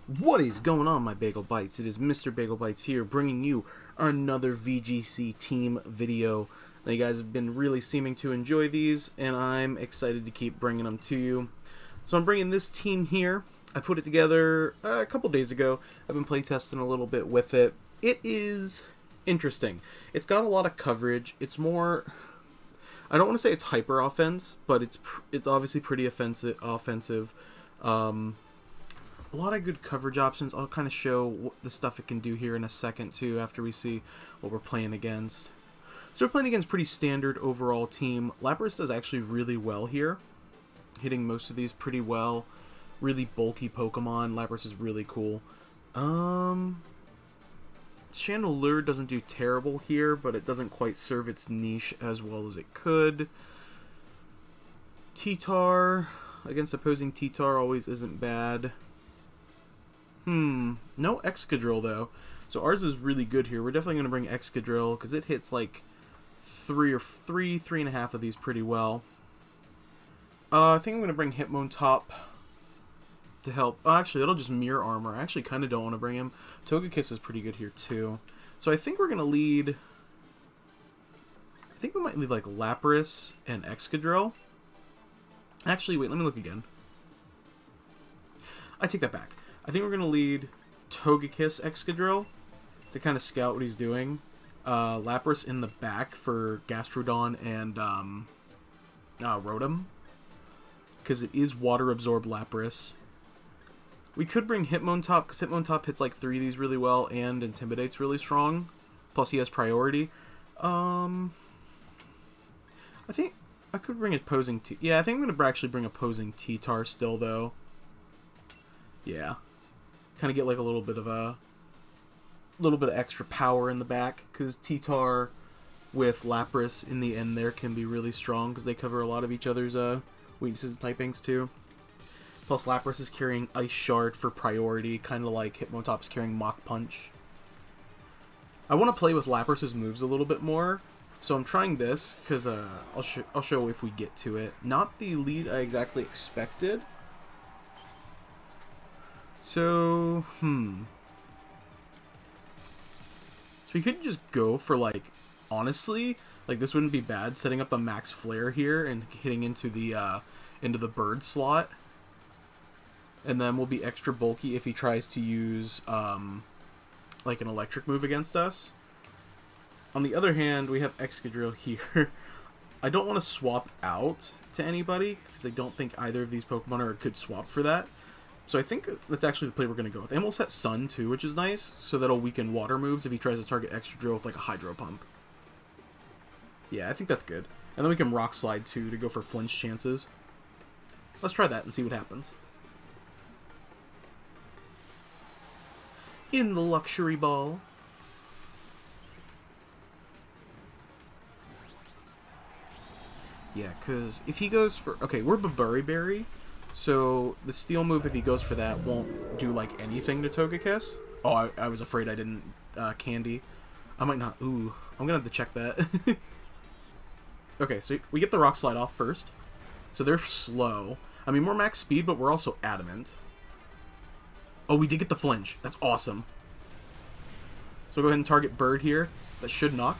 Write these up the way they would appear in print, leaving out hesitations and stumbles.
What is going on, my Bagel Bites? It is Mr. Bagel Bites here, bringing you another VGC team video. Now, you guys have been really seeming to enjoy these, and I'm excited to keep bringing them to you. So I'm bringing this team here. I put it together a couple days ago. I've been playtesting a little bit with it. It is interesting. It's got a lot of coverage. It's more... I don't want to say it's hyper offense, but it's obviously pretty offensive. A lot of good coverage options. I'll kind of show the stuff it can do here in a second too after we see what we're playing against. So we're playing against pretty standard overall team. Lapras does actually really well here, hitting most of these pretty well. Really bulky Pokemon. Lapras is really cool. Chandelure doesn't do terrible here, but it doesn't quite serve its niche as well as it could. T-Tar against opposing T-Tar always isn't bad. No Excadrill though. So ours is really good here. We're definitely going to bring Excadrill because it hits like three and a half of these pretty well. I think I'm going to bring Hitmontop to help. Oh, actually, it'll just mirror armor. I actually kind of don't want to bring him. Togekiss is pretty good here too. So I think we're going to lead... I think we might lead like Lapras and Excadrill. Actually, wait, let me look again. I take that back. I think we're going to lead Togekiss Excadrill to kind of scout what he's doing. Lapras in the back for Gastrodon and Rotom, because it is Water Absorb Lapras. We could bring Hitmontop, because Hitmontop hits like 3 of these really well and Intimidate's really strong. Plus he has priority. I think I could bring opposing Yeah, I think I'm going to actually bring opposing T-Tar still, though. Yeah. Kind of get like a little bit of extra power in the back, because T-Tar with Lapras in the end there can be really strong because they cover a lot of each other's weaknesses and typings too. Plus Lapras is carrying Ice Shard for priority, kind of like Hitmontop's carrying Mach Punch. I want to play with Lapras's moves a little bit more, so I'm trying this because I'll show if we get to it. Not the lead I exactly expected. So, So we could just go for, like, honestly, like, this wouldn't be bad, setting up the Max Flare here and hitting into the bird slot. And then we'll be extra bulky if he tries to use, like, an electric move against us. On the other hand, we have Excadrill here. I don't want to swap out to anybody, because I don't think either of these Pokemon are a good swap for that. So I think that's actually the play we're going to go with. And we'll set Sun, too, which is nice. So that'll weaken water moves if he tries to target Excadrill with, like, a Hydro Pump. Yeah, I think that's good. And then we can Rock Slide, too, to go for flinch chances. Let's try that and see what happens. In the Luxury Ball. Yeah, because if he goes for... Okay, we're Berry. So, the Steel move, if he goes for that, won't do, like, anything to Togekiss. Oh, I was afraid I didn't Candy. I might not. Ooh, I'm gonna have to check that. Okay, so we get the Rock Slide off first. So they're slow. I mean, we're max speed, but we're also adamant. Oh, we did get the flinch. That's awesome. So go ahead and target Bird here. That should knock.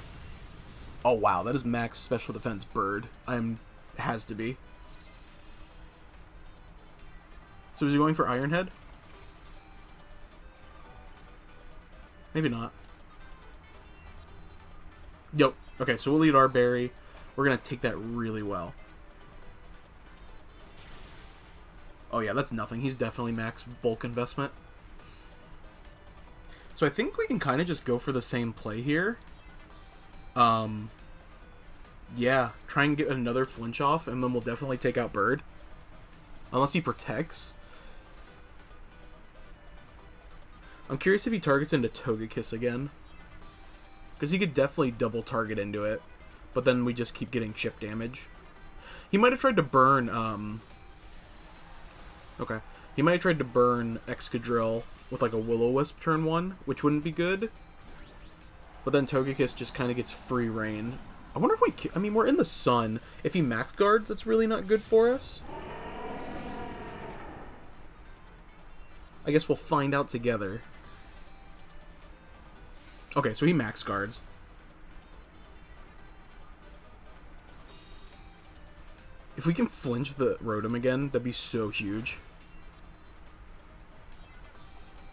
Oh, wow, that is max special defense Bird. Has to be. So is he going for Iron Head? Maybe not. Yep. Okay, so we'll lead our Berry. We're going to take that really well. Oh yeah, that's nothing. He's definitely max bulk investment. So I think we can kind of just go for the same play here. Yeah, try and get another flinch off, and then we'll definitely take out Bird. Unless he protects. I'm curious if he targets into Togekiss again. Because he could definitely double target into it. But then we just keep getting chip damage. He might have tried to burn, Okay. He might have tried to burn Excadrill with like a Will-O-Wisp turn 1, which wouldn't be good. But then Togekiss just kind of gets free reign. I wonder if we... I mean, we're in the sun. If he max guards, that's really not good for us. I guess we'll find out together. Okay, so he max guards. If we can flinch the Rotom again, that'd be so huge.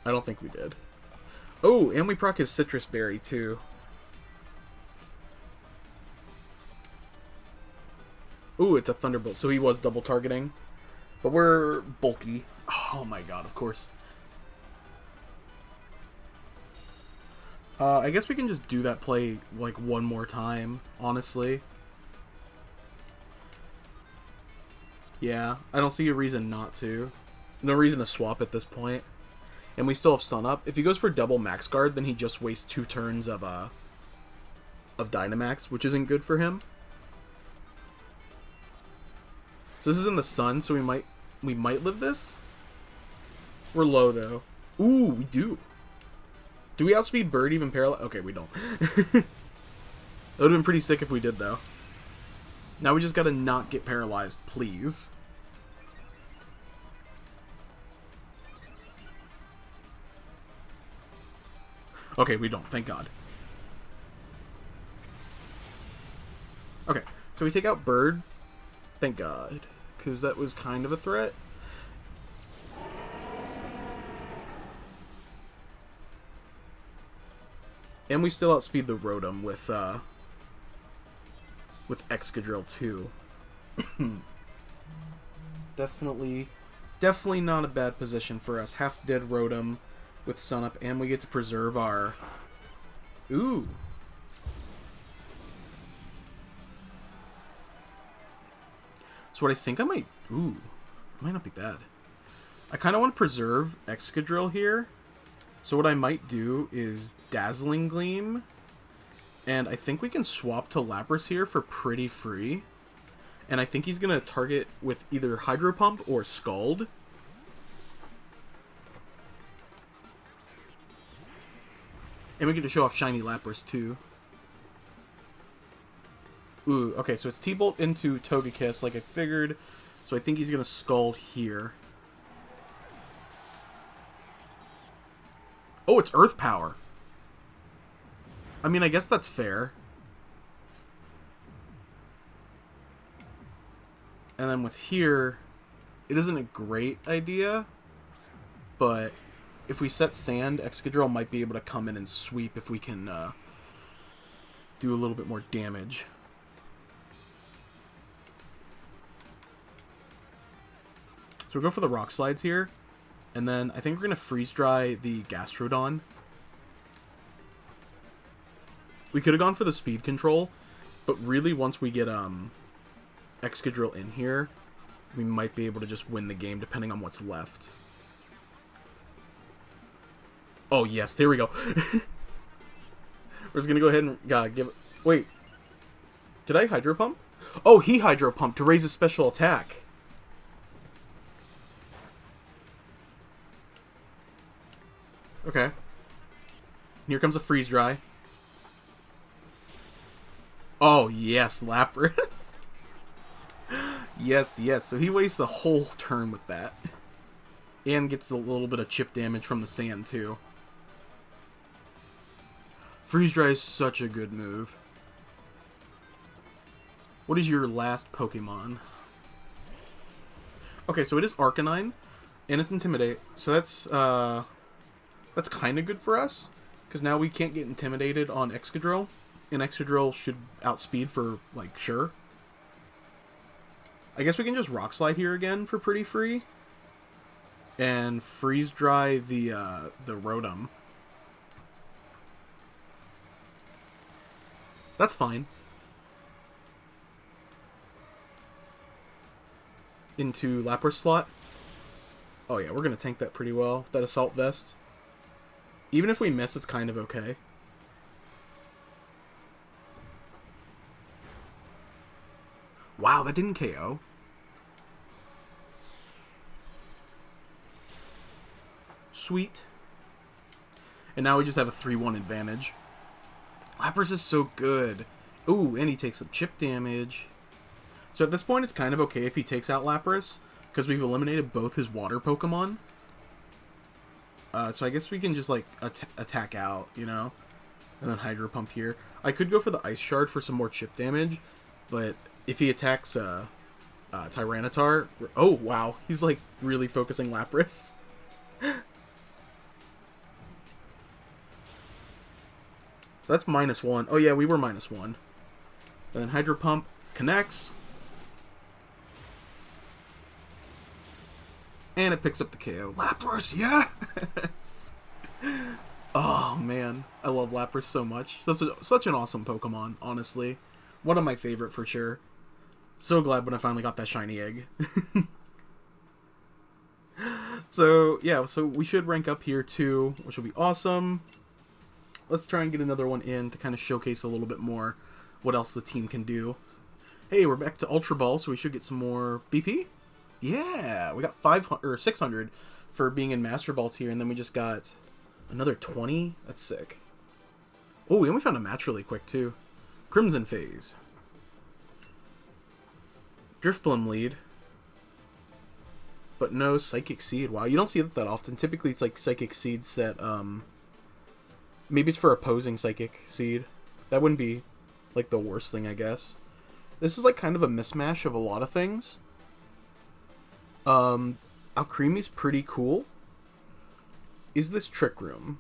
I don't think we did. Oh, and we proc his Citrus Berry, too. Ooh, it's a Thunderbolt, so he was double targeting. But we're bulky. Oh my god, of course. I guess we can just do that play, like, one more time, honestly. Yeah, I don't see a reason not to. No reason to swap at this point. And we still have Sun Up. If he goes for double Max Guard, then he just wastes 2 turns of Dynamax, which isn't good for him. So this is in the sun, so we might live this. We're low though. Ooh, we do. Do we outspeed Bird even paralyzed? Okay, we don't. That would have been pretty sick if we did though. Now we just gotta not get paralyzed, please. Okay, we don't, thank God. Okay, so we take out Bird. Thank God, because that was kind of a threat. And we still outspeed the Rotom with Excadrill too. Definitely not a bad position for us. Half dead Rotom with Sun Up, and we get to preserve our... Ooh. So what I think I might... Ooh. Might not be bad. I kind of want to preserve Excadrill here. So what I might do is Dazzling Gleam. And I think we can swap to Lapras here for pretty free. And I think he's going to target with either Hydro Pump or Scald. And we get to show off Shiny Lapras too. Ooh, okay, so it's T-Bolt into Togekiss like I figured. So I think he's going to Scald here. Oh, it's Earth Power. I mean, I guess that's fair. And then with here, it isn't a great idea. But if we set Sand, Excadrill might be able to come in and sweep if we can do a little bit more damage. So we'll go for the Rock Slides here. And then I think we're going to Freeze Dry the Gastrodon. We could have gone for the Speed Control, but really once we get Excadrill in here, we might be able to just win the game depending on what's left. Oh yes, there we go. We're just going to go ahead and give... Wait. Did I Hydro Pump? Oh, he Hydro Pumped to raise his special attack. Okay. Here comes a Freeze Dry. Oh, yes, Lapras. Yes, yes. So he wastes a whole turn with that. And gets a little bit of chip damage from the sand, too. Freeze Dry is such a good move. What is your last Pokemon? Okay, so it is Arcanine. And it's Intimidate. So that's kind of good for us, because now we can't get intimidated on Excadrill, and Excadrill should outspeed for, like, sure. I guess we can just Rock Slide here again for pretty free, and Freeze Dry the Rotom. That's fine. Into Lapras slot. Oh yeah, we're going to tank that pretty well, that Assault Vest. Even if we miss, it's kind of okay. Wow, that didn't KO. Sweet. And now we just have a 3-1 advantage. Lapras is so good. Ooh, and he takes some chip damage. So at this point, it's kind of okay if he takes out Lapras, because we've eliminated both his water Pokemon. So I guess we can just, like, attack out, you know? And then Hydro Pump here. I could go for the Ice Shard for some more chip damage, but if he attacks Tyranitar... Oh, wow. He's, like, really focusing Lapras. So that's -1. Oh, yeah, we were -1. And then Hydro Pump connects. And it picks up the KO. Lapras, yes! Oh, man. I love Lapras so much. Such an awesome Pokemon, honestly. One of my favorite for sure. So glad when I finally got that shiny egg. So, yeah, so we should rank up here too, which will be awesome. Let's try and get another one in to kind of showcase a little bit more what else the team can do. Hey, we're back to Ultra Ball, so we should get some more BP. Yeah, we got 500 or 600 for being in Master Ball tier, and then we just got another 20. That's sick. Oh, we only found a match really quick too. Crimson Phase. Drifblim lead. But no Psychic Seed. Wow, you don't see that often. Typically it's like Psychic Seed set, maybe it's for opposing Psychic Seed. That wouldn't be like the worst thing, I guess. This is like kind of a mismatch of a lot of things. Alcremie's pretty cool. Is this Trick Room?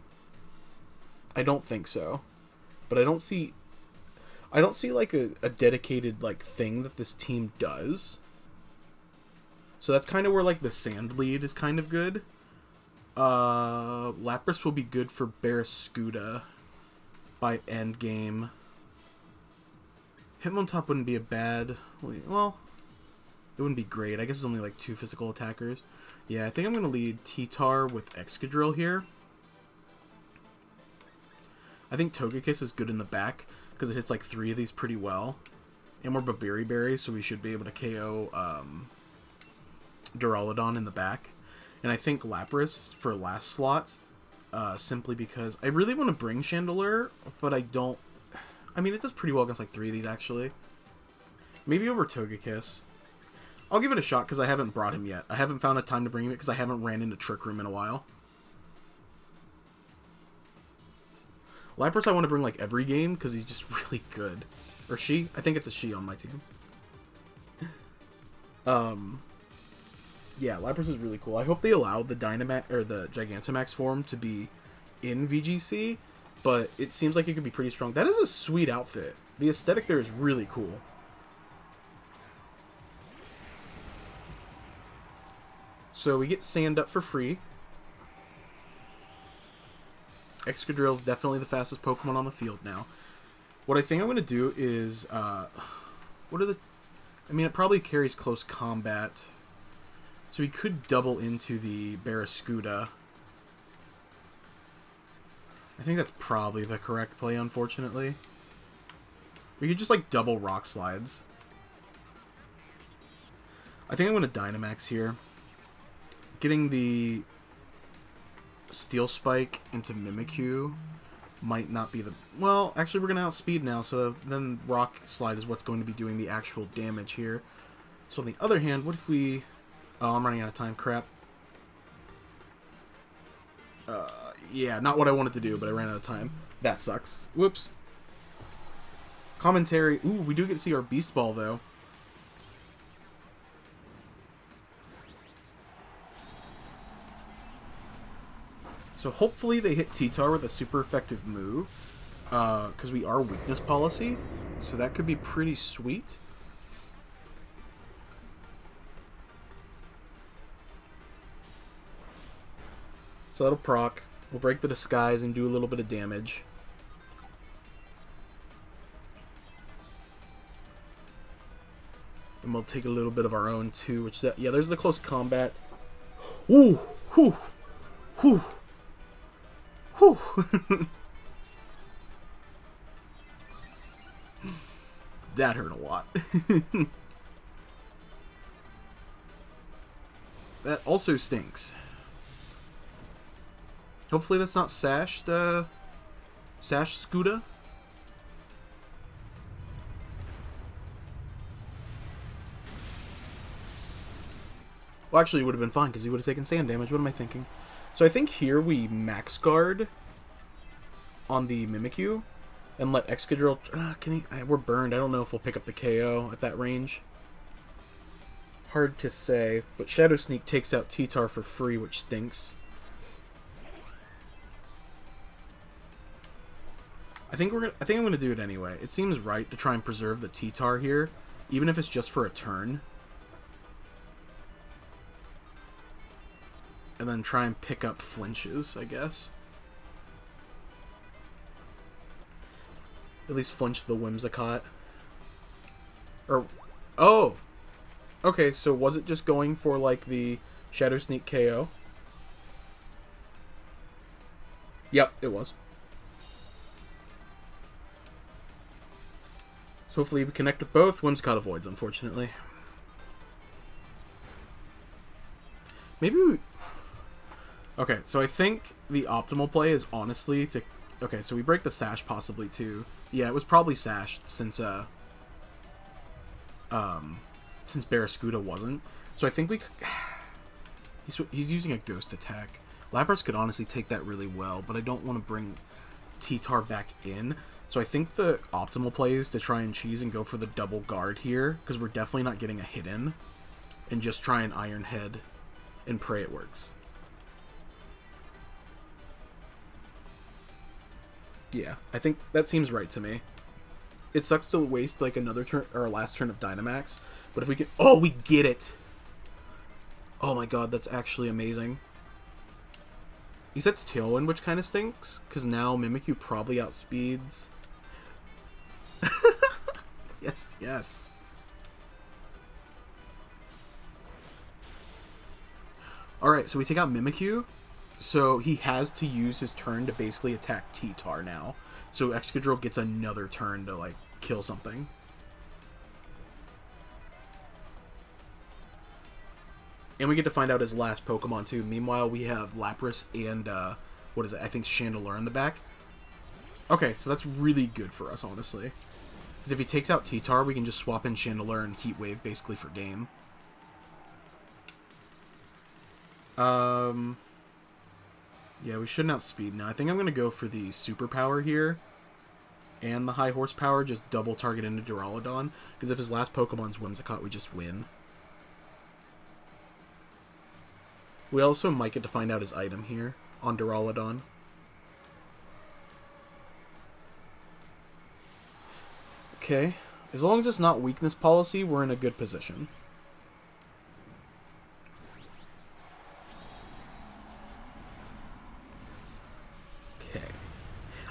I don't think so. But I don't see like a dedicated like thing that this team does. So that's kind of where like the Sand lead is kind of good. Lapras will be good for Barraskewda by endgame. Hitmontop wouldn't be a bad... Well, it wouldn't be great. I guess it's only like 2 physical attackers. Yeah, I think I'm going to lead T-Tar with Excadrill here. I think Togekiss is good in the back because it hits like 3 of these pretty well. And we're Berry, so we should be able to KO Duraludon in the back. And I think Lapras for last slot, simply because I really want to bring Chandelure, but I don't... I mean, it does pretty well against like 3 of these, actually. Maybe over Togekiss. I'll give it a shot because I haven't brought him yet. I haven't found a time to bring him because I haven't ran into Trick Room in a while. Lapras I want to bring like every game because he's just really good. Or she? I think it's a she on my team. Yeah, Lapras is really cool. I hope they allow the Dynamax or the Gigantamax form to be in VGC, but it seems like it could be pretty strong. That is a sweet outfit. The aesthetic there is really cool. So we get Sand up for free. Excadrill is definitely the fastest Pokemon on the field now. What I think I'm going to do is, what are the... I mean, it probably carries close combat. So we could double into the Barraskewda. I think that's probably the correct play, unfortunately. We could just, like, double Rock Slides. I think I'm going to Dynamax here. Getting the Steel Spike into Mimikyu might not be the... Well, actually, we're going to outspeed now, so then Rock Slide is what's going to be doing the actual damage here. So on the other hand, what if we... Oh, I'm running out of time. Crap. Yeah, not what I wanted to do, but I ran out of time. That sucks. Whoops. Commentary. Ooh, we do get to see our Beast Ball, though. So hopefully they hit T-Tar with a super effective move, because we are weakness policy, so that could be pretty sweet. So that'll proc. We'll break the disguise and do a little bit of damage. And we'll take a little bit of our own too, which is, yeah, there's the close combat. Ooh, whew, whew. Whew. That hurt a lot. That also stinks. Hopefully that's not Sash Scuda. Well, actually, it would have been fine because he would have taken sand damage. What am I thinking? So I think here we max guard on the Mimikyu and let Excadrill... we're burned. I don't know if we'll pick up the KO at that range. Hard to say, but Shadow Sneak takes out T-Tar for free, which stinks. I think I'm gonna do it anyway. It seems right to try and preserve the T-Tar here, even if it's just for a turn. And then try and pick up flinches, I guess. At least flinch the Whimsicott. Or... Oh! Okay, so was it just going for, like, the Shadow Sneak KO? Yep, it was. So hopefully we connect with both. Whimsicott avoids, unfortunately. Maybe we... Okay, so I think the optimal play is honestly to... Okay, so we break the Sash possibly too. Yeah, it was probably Sashed since Barraskewda wasn't. So I think we... He's using a Ghost attack. Lapras could honestly take that really well, but I don't want to bring T-Tar back in. So I think the optimal play is to try and cheese and go for the double guard here, because we're definitely not getting a hit in, and just try and Iron Head and pray it works. Yeah, I think that seems right to me. It sucks to waste like another turn or a last turn of Dynamax, but if we can... Oh, we get it! Oh my god, that's actually amazing. He sets Tailwind, which kind of stinks, because now Mimikyu probably outspeeds... Yes, yes. Alright, so we take out Mimikyu. So he has to use his turn to basically attack T-Tar now. So Excadrill gets another turn to, like, kill something. And we get to find out his last Pokemon, too. Meanwhile, we have Lapras and, what is it? I think Chandelure in the back. Okay, so that's really good for us, honestly. Because if he takes out T-Tar, we can just swap in Chandelure and Heat Wave, basically, for game. Yeah, we shouldn't outspeed now. I think I'm going to go for the superpower here. And the high horsepower, just double target into Duraludon. Because if his last Pokemon's Whimsicott, we just win. We also might get to find out his item here on Duraludon. Okay. As long as it's not weakness policy, we're in a good position.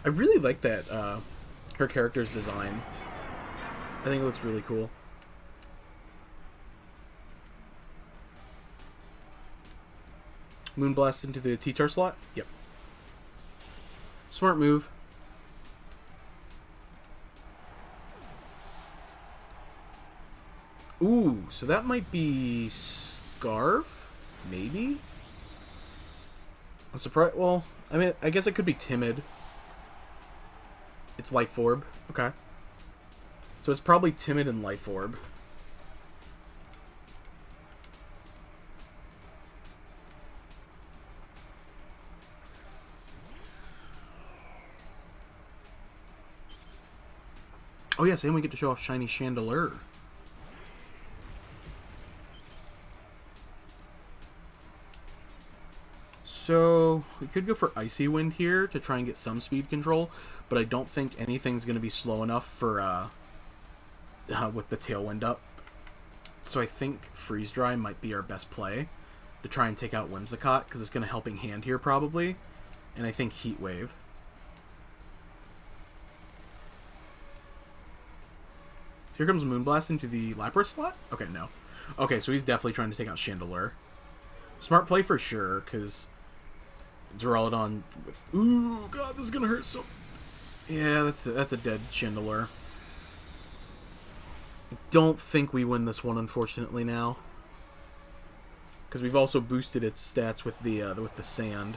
I really like that, her character's design. I think it looks really cool. Moonblast into the T-Tar slot? Yep. Smart move. Ooh, so that might be Scarf? Maybe? I'm surprised. Well, I mean, I guess it could be Timid. It's Life Orb. Okay. So it's probably Timid and Life Orb. Oh yes, and we get to show off Shiny Chandelure. So, we could go for Icy Wind here to try and get some speed control, but I don't think anything's going to be slow enough for, with the Tailwind up. So I think Freeze Dry might be our best play to try and take out Whimsicott, because it's going to Helping Hand here probably, and I think Heat Wave. Here comes Moonblast into the Lapras slot? Okay, no. Okay, so he's definitely trying to take out Chandelure. Smart play for sure, because Duraludon with... Ooh, God, this is going to hurt so... Yeah, that's a dead Chandelure. I don't think we win this one, unfortunately, now. Because we've also boosted its stats with the sand.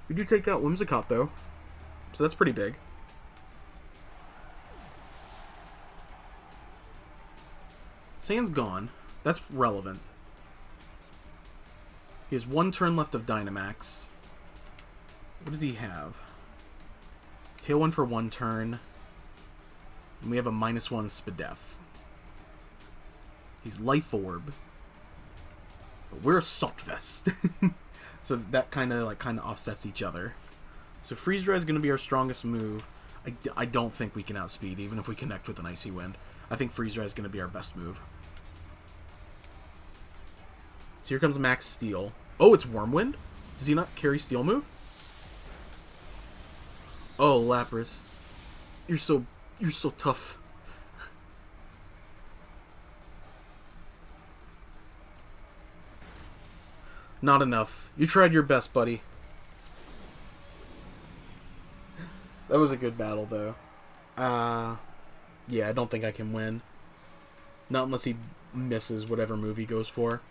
We do take out Whimsicott, though. So that's pretty big. Sand's gone. That's relevant. He has 1 turn left of Dynamax. What does he have? Tailwind for 1 turn. And we have a -1 Spadef. He's Life Orb. But we're Assault Vest. So that kind of offsets each other. So Freeze Dry is going to be our strongest move. I don't think we can outspeed, even if we connect with an Icy Wind. I think Freeze Dry is going to be our best move. So here comes Max Steel. Oh, it's Wormwind? Does he not carry Steel move? Oh, Lapras. You're so tough. Not enough. You tried your best, buddy. That was a good battle, though. Yeah, I don't think I can win. Not unless he misses whatever move he goes for.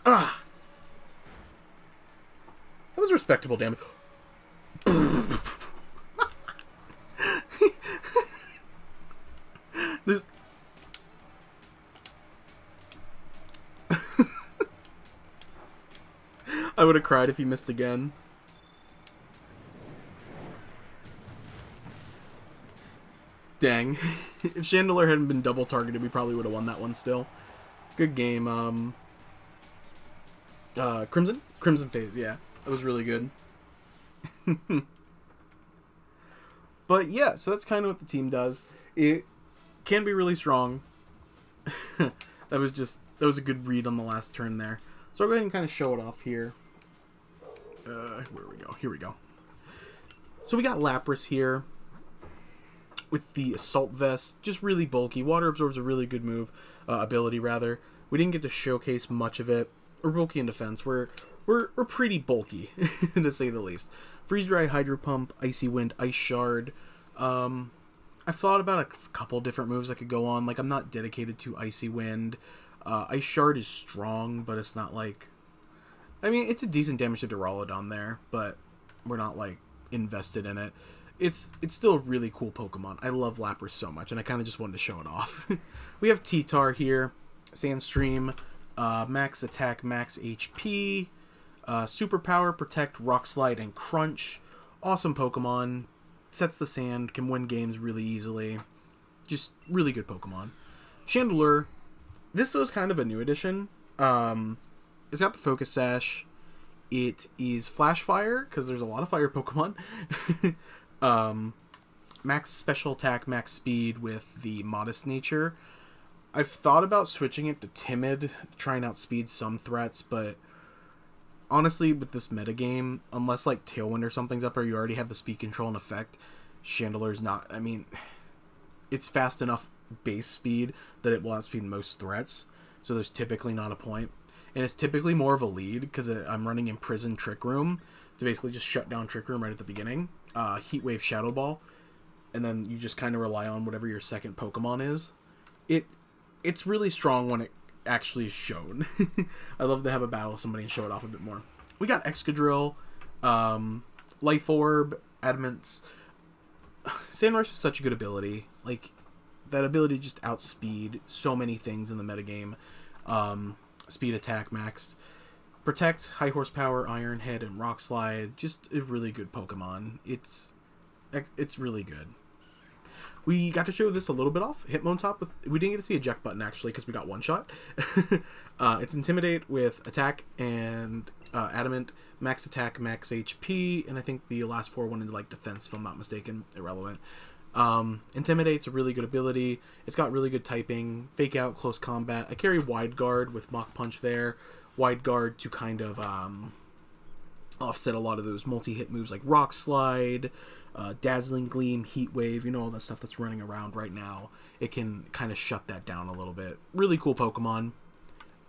Ah! That was respectable damage. This... I would have cried if he missed again. Dang. If Chandelure hadn't been double targeted, we probably would have won that one still. Good game. Crimson? Crimson Phase, yeah. That was really good. But yeah, so that's kind of what the team does. It can be really strong. That was a good read on the last turn there. So I'll go ahead and kind of show it off here. Where we go? Here we go. So we got Lapras here with the Assault Vest, just really bulky. Water Absorb's a really good move, ability rather. We didn't get to showcase much of it. We're bulky in defense. We're pretty bulky, to say the least. Freeze Dry, Hydro Pump, Icy Wind, Ice Shard. I've thought about a couple different moves I could go on. Like, I'm not dedicated to Icy Wind. Ice Shard is strong, but it's not like... I mean, it's a decent damage to Duraludon there, but we're not, like, invested in it. It's still a really cool Pokemon. I love Lapras so much, and I kind of just wanted to show it off. We have T-Tar here, Sandstream, max attack, max HP, Superpower, Protect, Rock Slide, and Crunch. Awesome Pokemon. Sets the sand, can win games really easily. Just really good Pokemon. Chandelure, this was kind of a new addition. It's got the Focus Sash. It is Flash Fire, because there's a lot of fire Pokemon. Max Special Attack, Max Speed with the Modest Nature. I've thought about switching it to Timid, trying to outspeed some threats, but honestly, with this metagame, unless like Tailwind or something's up or you already have the speed control in effect, Chandelure's not... I mean, it's fast enough base speed that it will outspeed most threats, so there's typically not a point. And it's typically more of a lead, because I'm running Imprison Trick Room to basically just shut down Trick Room right at the beginning. Heat Wave, Shadow Ball, and then you just kind of rely on whatever your second Pokemon is. It's really strong when it actually is shown. I love to have a battle with somebody and show it off a bit more. We got Excadrill, Life Orb, Adamant. Sandrush is such a good ability. Like, that ability to just outspeed so many things in the metagame. Speed attack maxed. Protect, High Horsepower, Iron Head, and Rock Slide. Just a really good Pokemon. It's really good. We got to show this a little bit off. Hitmontop, we didn't get to see eject button actually because we got one shot. It's Intimidate with attack and Adamant, max attack, max HP, and I think the last 4 went into like defense if I'm not mistaken. Irrelevant. Intimidate's a really good ability. It's got really good typing. Fake Out, Close Combat. I carry Wide Guard with Mach Punch there. Wide Guard to kind of offset a lot of those multi-hit moves like Rock Slide, Dazzling Gleam, Heat Wave, you know, all that stuff that's running around right now. It can kind of shut that down a little bit. Really cool Pokemon.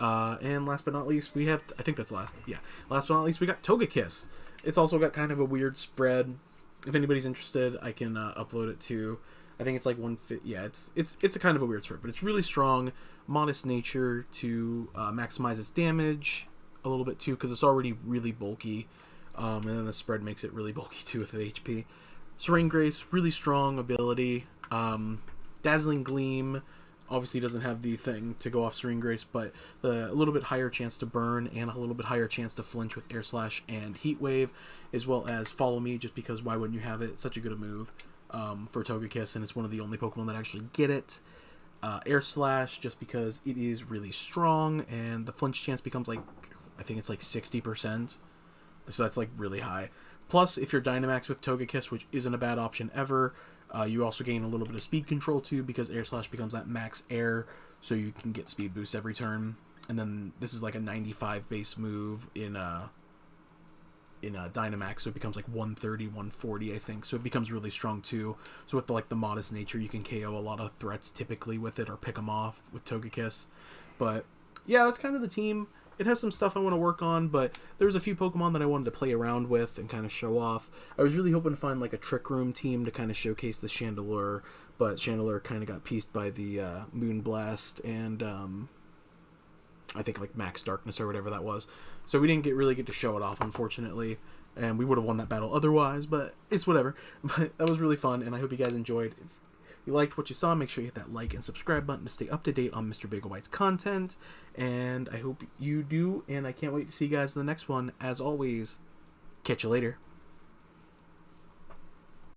And last but not least, we have... I think that's last. Yeah. Last but not least, we got Togekiss. It's also got kind of a weird spread. If anybody's interested, I can upload it to... I think it's like 150... Yeah, it's a kind of a weird spread, but it's really strong. Modest Nature to maximize its damage a little bit too, because it's already really bulky. And then the spread makes it really bulky too with the HP. Serene Grace, really strong ability. Dazzling Gleam obviously doesn't have the thing to go off Serene Grace, but a little bit higher chance to burn and a little bit higher chance to flinch with Air Slash and Heat Wave, as well as Follow Me, just because why wouldn't you have it? It's such a good move for Togekiss, and it's one of the only Pokemon that actually get it. Air Slash, just because it is really strong, and the flinch chance becomes like, I think it's like 60%, so that's like really high. Plus, if you're Dynamax with Togekiss, which isn't a bad option ever, you also gain a little bit of speed control too, because Air Slash becomes that max air, so you can get speed boost every turn. And then this is like a 95 base move in Dynamax, so it becomes like 130, 140, I think. So it becomes really strong too. So with the modest nature, you can KO a lot of threats typically with it, or pick them off with Togekiss. But yeah, that's kind of the team. It has some stuff I want to work on, but there's a few Pokemon that I wanted to play around with and kind of show off. I was really hoping to find like a Trick Room team to kind of showcase the Chandelure, but Chandelure kind of got pieced by the Moonblast and I think like Max Darkness or whatever that was. So we didn't really get to show it off, unfortunately, and we would have won that battle otherwise, but it's whatever. But that was really fun, and I hope you guys enjoyed. If you liked what you saw, make sure you hit that like and subscribe button to stay up to date on Mr. Bagel Bite's content, and I hope you do, and I can't wait to see you guys in the next one. As always, catch you later.